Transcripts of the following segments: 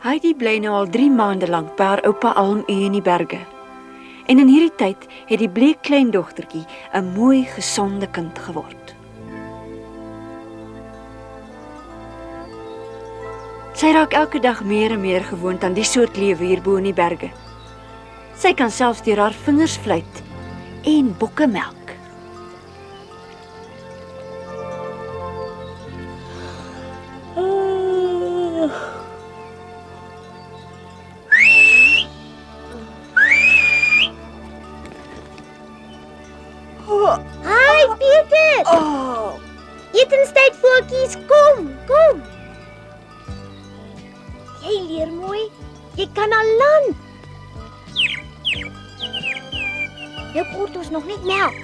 Heidi bly nou al 3 maande lank by haar oupa Alm in die berge. En in hierdie tyd het die bleek kleindogtertjie 'n mooi, gesonde kind geword. Sy raak elke dag meer en meer gewoond aan die soort lewe hierbo in die berge. Sy kan selfs deur haar vingers fluit en bokke melk. Hi, Pieter! Etenstyd, voeltjies, kom! Jy leer mooi. Jy kan al land. Jou kort ons nog net melk.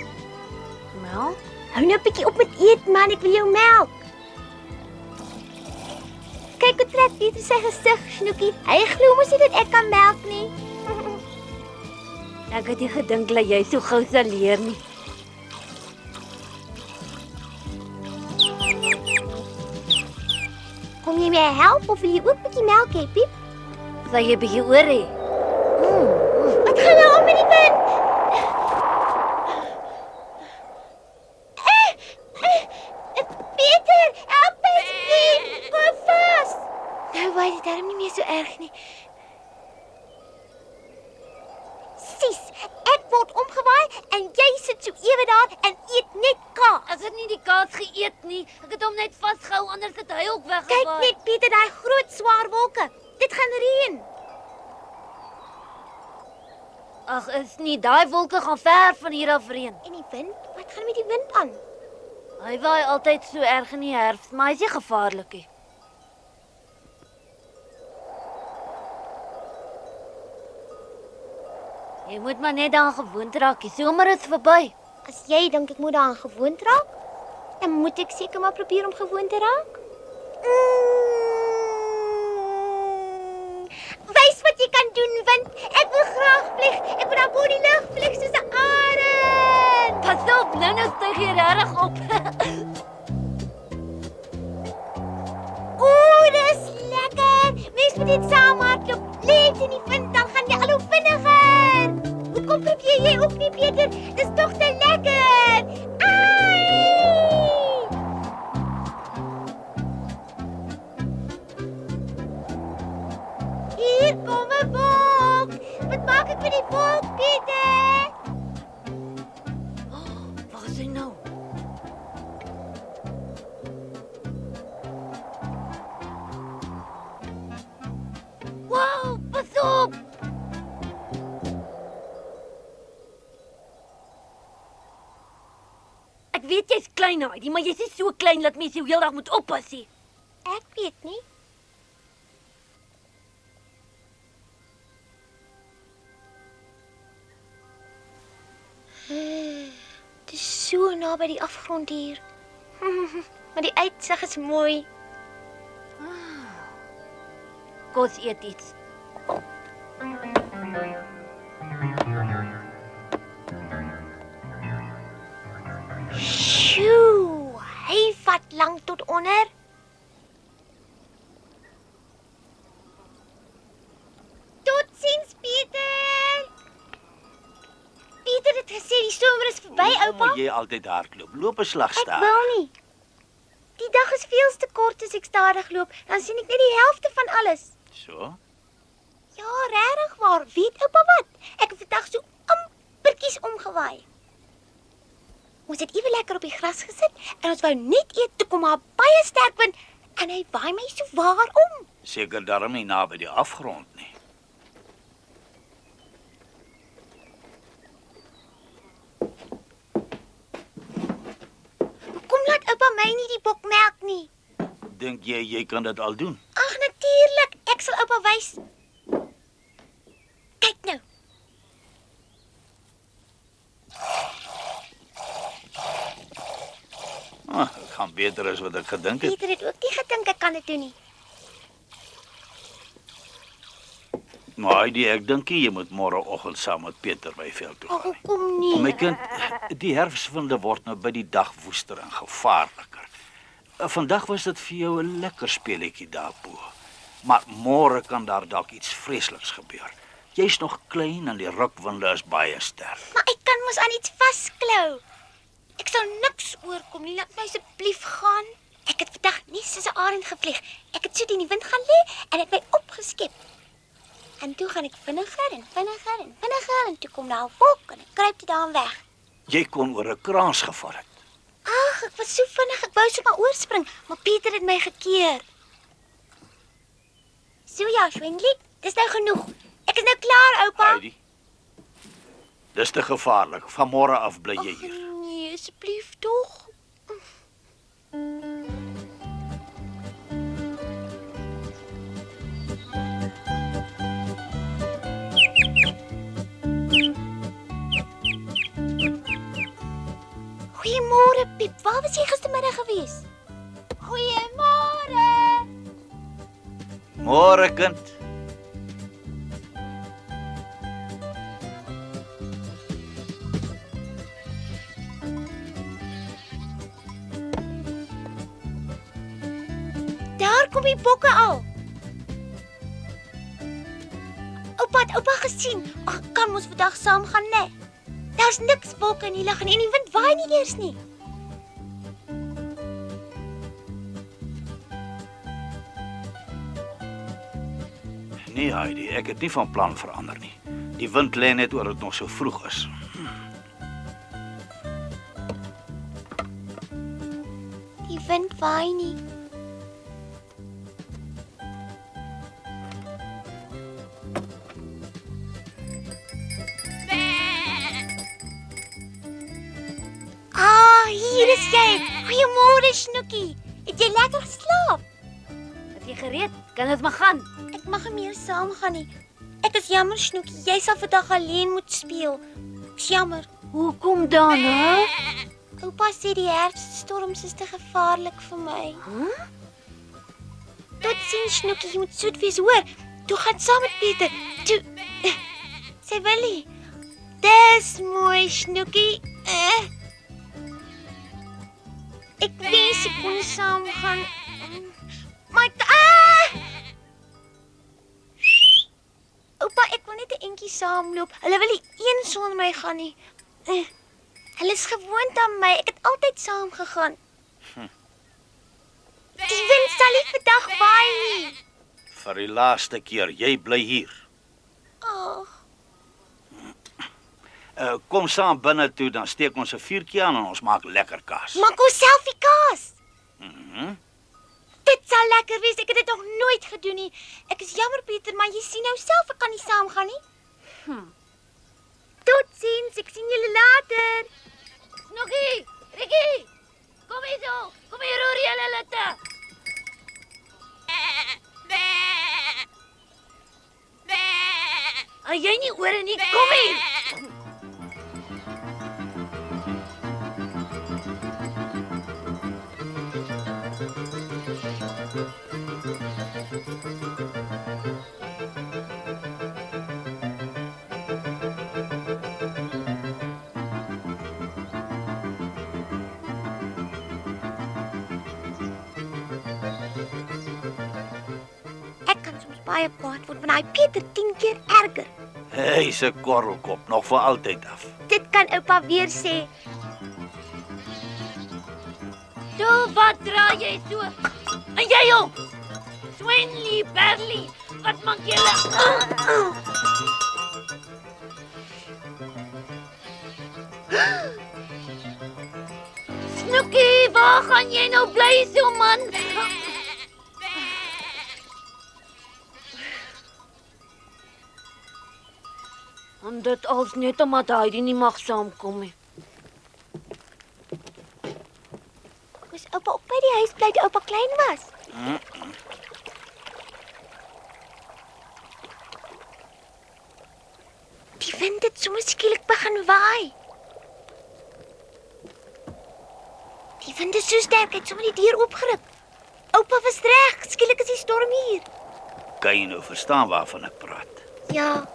Melk? Hou nou 'n bietjie op met eet, man. Ek wil jou melk. Kyk hoe trek Pieter sy gesig, Snoekie. Hy glo mos nie dat ek kan melk nie. Ek het nie gedink dat jy so gou sal leer nie. Kom jy my help of wil jy ook 'n bietjie melk hê, Piep? Sal jy bietjie oor hê? Wat gaan nou aan met die wind? Pieter, help my asseblief. Kom vas. Nou word dit darm nie meer so erg nie. Sis, ek word omgewaai en jy sit so ewe daar en eet net kaas. Ek het nie die kaas geëet nie. Ek het hom net vasgehou, anders het hy ook Kyk weggevaar. net, Pieter, daai groot swaar wolke. Dit gaan reën. Ag, is nie. Daai wolke gaan ver van hier af reën. En die wind? Wat gaan met die wind aan? Hy waai altyd so erg in die herfs, maar hy's nie gevaarlik nie. Jy moet maar net aan gewoond raak. Die somer is verby. As jy dink ek moet daaraan gewoond raak, dan moet ek seker maar probeer om gewoond te raak. Wys wat jy kan doen, wind. Ek wil graag vlieg. Ek wil daar bo die lug vlieg soos 'n arend. Pas op, nou styg jy regtig op. Ooh, dis lekker. Mens moet dit saam hardloop. Leef in die wind, dan gaan jy al hoe vinniger. Hoekom probeer jy ook nie, Pieter? Dis tog te lekker. Ai! Hier kom 'n wolk. Wat maak ek met die wolk, Pieter? Waar is hy nou? Wow, pas op! Ek weet jy's klein, Heidi, maar jy's nie so klein dat mens jou heeldag moet oppas nie. Ek weet nie. Het is so naby die afgrond hier. Maar die uitsig is mooi. Kom ons eet iets. Sjoe, hy vat lank tot onder. Totsiens, Pieter. Pieter het gesê die somer is verby, oupa. Moet jy altyd hardloop? Loop 'n slag Ek stadig. wil nie. Die dag is veel te kort as ek stadig loop. Dan sien ek net die helfte van alles. So. Ja, regtig waar. Weet oupa wat? Ek het vandag so ampertjies omgewaai. Ons het ewe lekker op die gras gesit en ons wou net eet toe kom maar baie sterk wind en hy waai my so waar om. Seker daarom nie naby die afgrond nie. Hoekom laat oupa my nie die bok melk nie? Dink jy kan dit al doen? Ag natuurlik, ek sal oupa wys. Kyk nou. Dit gaan beter as wat ek gedink het. Pieter het ook nie gedink ek kan dit doen nie. Maar Heidi, ek dink nie jy moet môreoggend saam met Pieter by veld toe gaan nie. Hoekom nie? My kind, die herfswinde word nou by die dag woester en gevaarliker. Vandag was dit vir jou 'n lekker speletjie daarbo. Maar môre kan daar dalk iets vreesliks gebeur. Jy's nog klein en die rukwinde is baie sterk. Maar ek kan mos aan iets vasklou. Ek sal niks oorkom nie. Laat my asseblief gaan. Ek het vandag nie soos 'n arend gevlieg. Ek het so in die wind gaan lê en ek het my opgeskep. En toe gaan ek vinniger en toe kom daar 'n wolk en ek kruip dit daar weg. Jy kon oor 'n kraans geval het. Ag, ek was so vinnig, ek wou sommer oorspring, maar Pieter het my gekeer. So ja, Schwindlie, dis nou genoeg. Ek is nou klaar, oupa. Heidi, dis te gevaarlik. Van môre af bly jy hier. Nee, asseblief tog. Goeiemôre, Piep. Waar was jy gistermiddag gewees? Goeiemôre. Môre, kind. Daar kom die bokke al. Oupa het oupa gesien. Ag, kan ons vandag saam gaan, né? Daar's niks wolke in die lug en die wind waai nie eers nie. Nee, Heidi, ek het nie van plan verander nie. Die wind lê net oor dit nog so vroeg is. Die wind waai nie. Ah, hier is jy. Goeiemôre, Snoekie. Het jy lekker geslaap? Is jy gereed? Kan ons maar gaan? Ek mag nie meer saam gaan nie. Ek is jammer, Snoekie. Jy sal vandag alleen moet speel. Ek's jammer. Hoekom dan, hè? Oupa sê die herfsstorms is te gevaarlik vir my. Totsiens, Snoekie, jy moet soet wees, hoor. Toe gaan saam met Pieter. Toe sê Willie. Dis mooi, Snoekie. Ek wens ek kon saam gaan. Maar Oupa, ek wil net 'n entjie saamloop. Hulle wil nie een sonder my gaan nie. Hulle is gewoond aan my. Ek het altyd saam gegaan. Die wind sal nie vandag waai nie. Vir die laaste keer, jy bly hier. Ag, Kom saam binne toe, dan steek ons 'n vuurtjie aan en ons maak lekker kaas. maak ons selfie kaas. Mhm. Dit sal lekker wees. Ek het dit nog nooit gedoen nie. Ek is jammer, Pieter, maar jy sien nou self ek kan nie saam gaan nie. Totsiens, ek sien julle later. Snoekie, Rikkie, kom hier zo. Kom hier, roer julle litte. As jy nie ore nie, kom hier. Ek kan soms baie kwaad word, want hy Pieter 10 keer erger. Hy's 'n korrelkop, nog vir altyd af. Dit kan oupa weer sê. Toe, wat draai jy so? En jy ook? Swinlie, Berlie, wat maak julle? Snoekie, waar gaan jy nou bly so, man? En dit als net omdat hy nie mag saamkom nie. Moes oupa ook by die huis bly toe oupa klein was? Die wind het sommer skielik begin waai. Die wind is so sterk, hy het sommer die deur oopgeruk. Oupa was reg, skielik is die storm hier. Kan jy nou verstaan waarvan ek praat? Ja.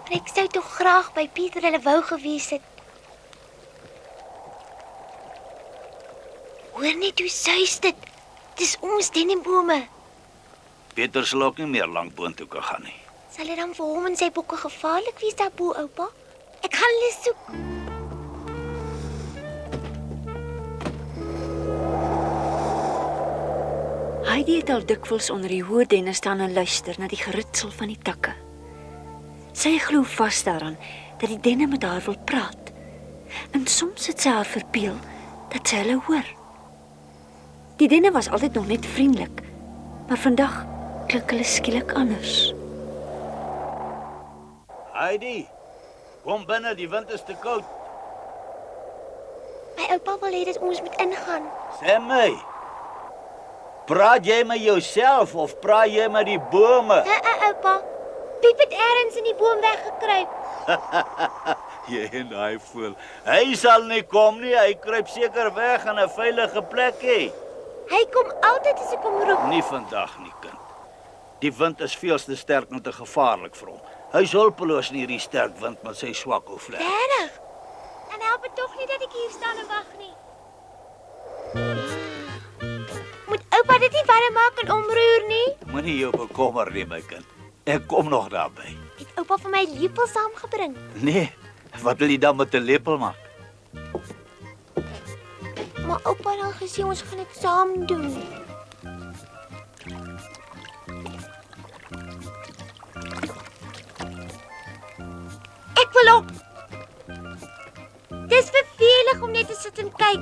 Maar ek sou tog graag by Pieter hulle wou gewees het. Hoor net hoe suis dit. Dis ons dennebome. Peter sal ook nie meer lank boontoe kan gaan nie. Sal dit dan vir hom en sy bokke gevaarlik wees daarbo, oupa? Ek gaan hulle soek. Heidi het al dikwels onder die hoë denne staan en luister na die geritsel van die takke. Sy glo vas daaraan dat die denne met haar wil praat. En soms het sy haar verbeel dat sy hulle hoor. Die denne was altyd nog net vriendelik, maar vandag klink hulle skielik anders. Heidi, kom binne, die wind is te koud. My oupa wil hê dat ons moet ingaan. Sê my, praat jy met jouself of praat jy met die bome? Oupa. Piep het ergens in die boom weggekruip. Jy en hy voel. Hy sal nie kom nie, hy kruip seker weg in 'n veilige plek hê. Hy kom altyd as ek hom roep. Nie vandag nie, kind. Die wind is veel te sterk en te gevaarlik vir hom. Hy is hulpeloos in hierdie sterk wind met sy swak ou vlek. Regtig? Dan help dit tog nie dat ek hier staan en wag nie. Moet oupa dit nie warm maak en omroer nie? Moenie jou bekommer nie, my kind. Ek kom nog daarby. Het oupa vir my lepel saamgebring? Nee, wat wil jy dan met 'n lepel maak? Maar oupa het al gesê ons gaan dit saam doen. Ek wil op. Dis vervelig om net te sit en kyk.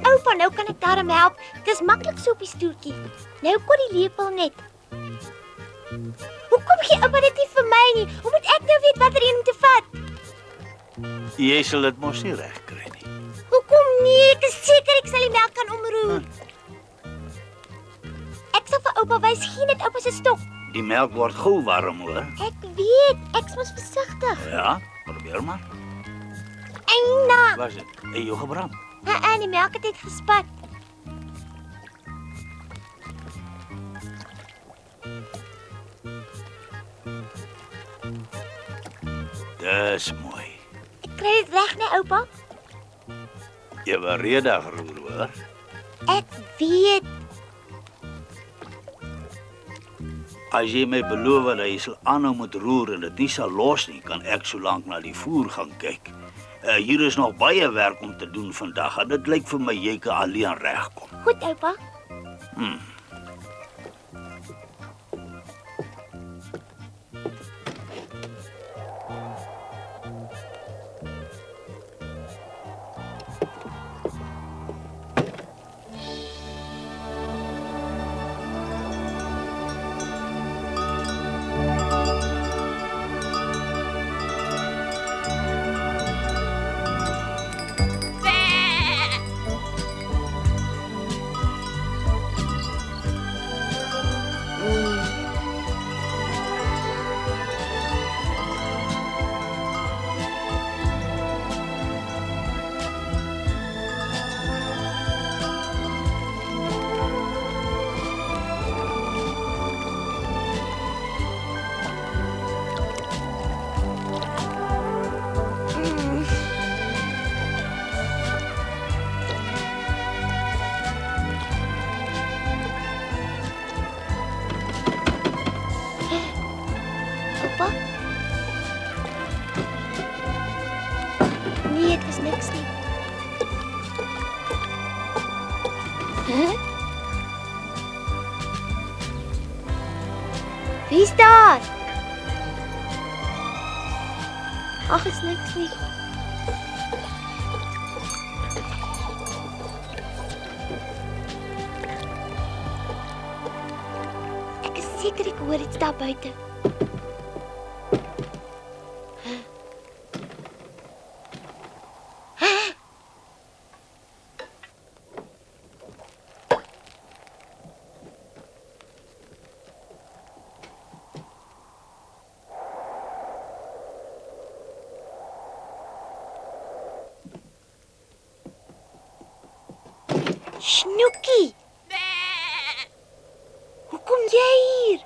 Oupa, nou kan ek daarmee help. Dis maklik so op die stoeltjie. Nou kom die lepel net. Hoekom gee oupa dit nie vir my nie? Hoe moet ek nou weet watter een om te vat? Jy sal dit mos nie reg kry nie. Hoekom nie? Ek is seker ek sal die melk kan omroer. Ek sal vir oupa wys, gee net oupa se stok. Die melk word gou warm, hoor. Ek weet, ek's mos versigtig. Ja, probeer maar. Eina. Wat is dit? Het jou gebrand? Die melk het net gespat. Dis mooi. Ek kry dit reg, nee, oupa. Jy was redig roer, hoor. Ek weet. As jy my beloof dat jy sal aanhou met roer en dit nie sal los nie, kan ek so lank na die voer gaan kyk. Hier is nog baie werk om te doen vandag en dit lyk vir my jy kan alleen regkom. Goed, oupa. Oupa? Nee, het was niks nie. Wie is daar? Ag, is niks nie. Ek is seker ek hoor iets daar buite. Snoekie! Hoe kom jy hier?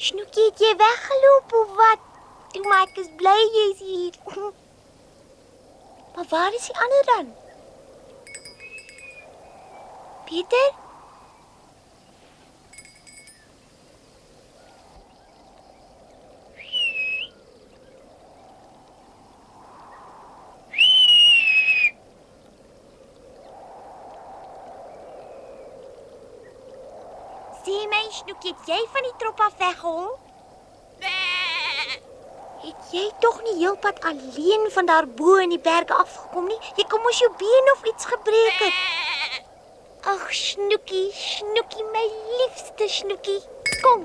Snoekie, het jy weggeloop of wat? Toe maar ek is bly jy's hier. Maar waar is die ander dan? Pieter? Sê my, Snoekie, het jy van die trop af weggehol? Het jy tog nie heelpad alleen van daar bo in die berge afgekom nie? Jy kom mos jou been of iets gebreek het. Ag, Snoekie, Snoekie, my liefste Snoekie. Kom.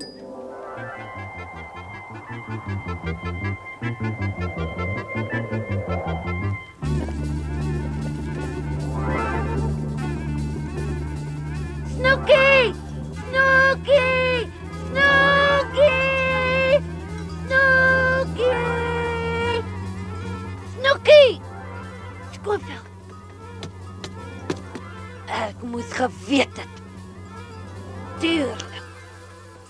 Snoekie! Snoekie! Snoekie! Snoekie! Snoekie! Skoonveld. Ek moes geweet het. Tuurlik.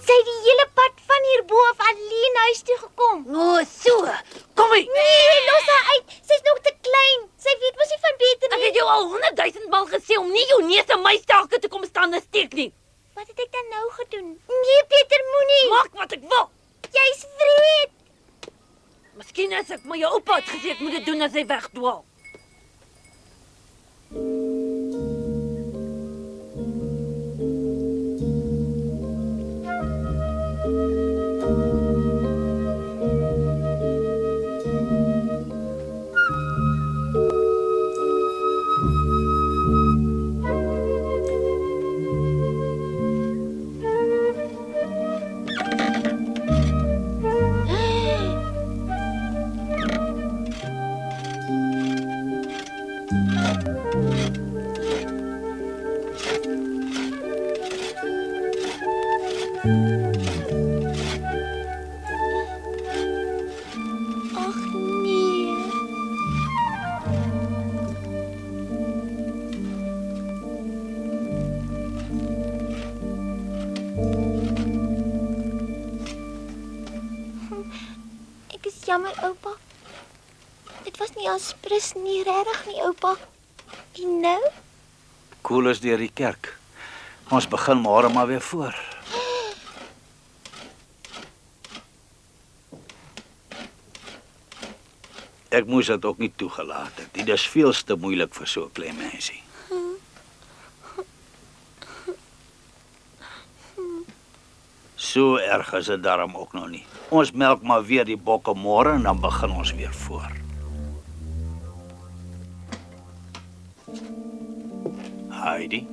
Sy het die hele pad van hierbo af alleen huis toe gekom. O, so. Kom hier. Nee, los haar uit. Sy's nog te klein. Sy weet mos nie van beter Ek nie. het jou al 100 000 maal gesê om nie jou neus in my stake te kom staan en steek nie. Wat het ek dan nou gedoen? Nee, Pieter, moenie. Maak wat ek wil. Jy's wreed. Miskien as ek maar jou oupa het gesê ek moet dit doen as hy wegdwaal. Ag nee. Ek is jammer, oupa. Dit was nie aspres nie, regtig nie, oupa. En nou? Koel is deur die kerk. Ons begin môre maar weer voor. Ek moes dit ook nie toegelaat het. Dit is veel te moeilik vir so 'n klein mensie. So erg is dit daarom ook nog nie. Ons melk maar weer die bokke môre en dan begin ons weer voor. Heidi.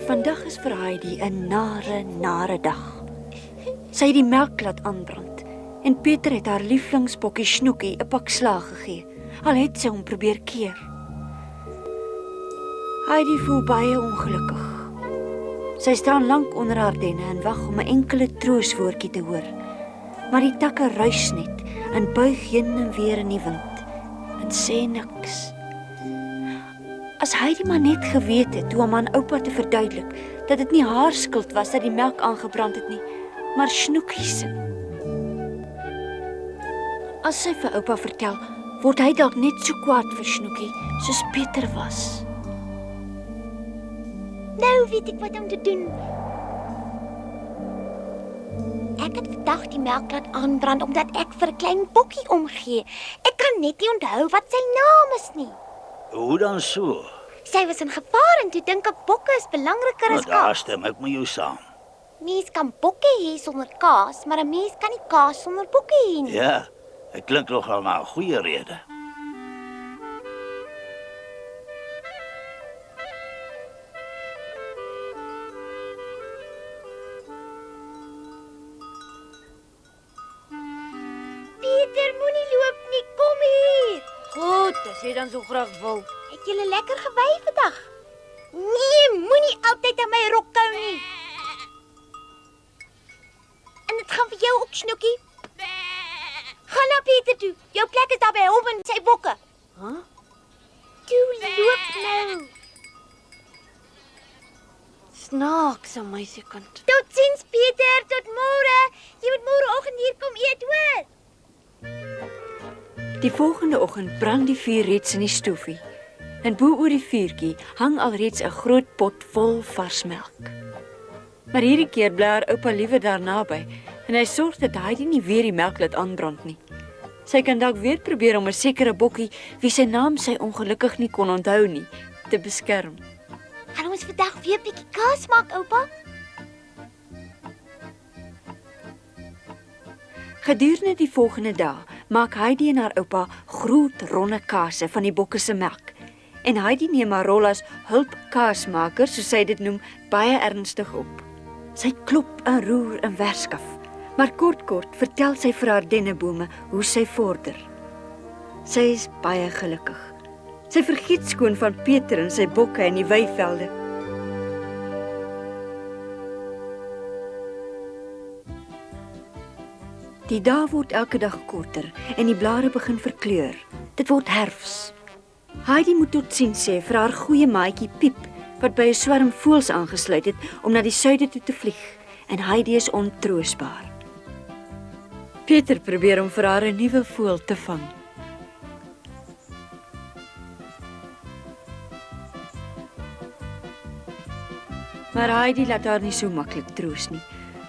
Vandag is vir Heidi 'n nare dag. Sy het die melk laat aanbrand en Pieter het haar lieflingsbokkie Snoekie 'n pak slaag gegee. Al het sy hom probeer keer. Heidi voel baie ongelukkig. Sy staan lank onder haar denne en wag om 'n enkele trooswoordjie te hoor. Maar die takke ruis net en buig heen en weer in die wind en sê niks. As Heidi maar net geweet het hoe om aan oupa te verduidelik dat dit nie haar skuld was dat die melk aangebrand het nie, maar Snoekie se. As sy vir oupa vertel, word hy dalk net so kwaad vir Snoekie soos Pieter was. Nou weet ek wat om te doen. Ek het vandag die melk laat aanbrand omdat ek vir 'n klein bokkie omgee. Ek kan net nie onthou wat sy naam is nie. Hoe dan so? Sy was in gevaar en toe dink ek bokke is belangriker Nou as daar kaas. stem ek met jou saam. Mens kan bokke hê sonder kaas, maar 'n mens kan nie kaas sonder bokke hê nie. Ja, dit klink nogal na 'n goeie rede. Pieter, moenie loop nie, kom hier. Goed, as jy dan so graag wil. Het jy lekker gewy? vandag? Nee, moenie altyd aan my rok kou nie. dit gaan vir jou ook, Snoekie. Gaan na Pieter toe. Jou plek is daar by hom en sy bokke. Huh? Toe loop nou. Snaaks aan my se kant. Totsiens Pieter, tot môre. Jy moet môreoggend hier kom eet, hoor. Die volgende oggend brand die vuur reeds in die stoofie. En bo oor die vuurtjie hang alreeds 'n groot pot vol vars melk. Maar hierdie keer bly haar oupa liewer daar naby en hy sorg dat Heidi nie weer die melk laat aanbrand nie. Sy kan dalk weer probeer om 'n sekere bokkie wie sy naam sy ongelukkig nie kon onthou nie, te beskerm. Gaan ons vandag weer 'n bietjie kaas maak, oupa? Gedurende die volgende dae maak Heidi en haar oupa groot ronde kase van die bokke se melk. En Heidi neem haar rol as hulpkaasmaker, soos sy dit noem, baie ernstig op. Sy klop en roer en werskaf, maar kort vertel sy vir haar dennebome hoe sy vorder. Sy is baie gelukkig. Sy vergeet skoon van Pieter en sy bokke in die weivelde. Die dae word elke dag korter en die blare begin verkleur. Dit word herfs. Heidi moet totsiens sê vir haar goeie maatjie Piep, wat by 'n swerm voëls aangesluit het om na die suide toe te vlieg, en Heidi is ontroosbaar. Pieter probeer om vir haar 'n nuwe voël te vang. Maar Heidi laat haar nie so maklik troos nie.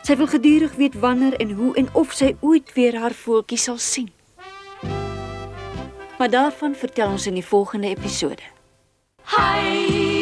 Sy wil gedurig weet wanneer en hoe en of sy ooit weer haar voeltjie sal sien. Maar daarvan vertel ons in die volgende episode. Hi.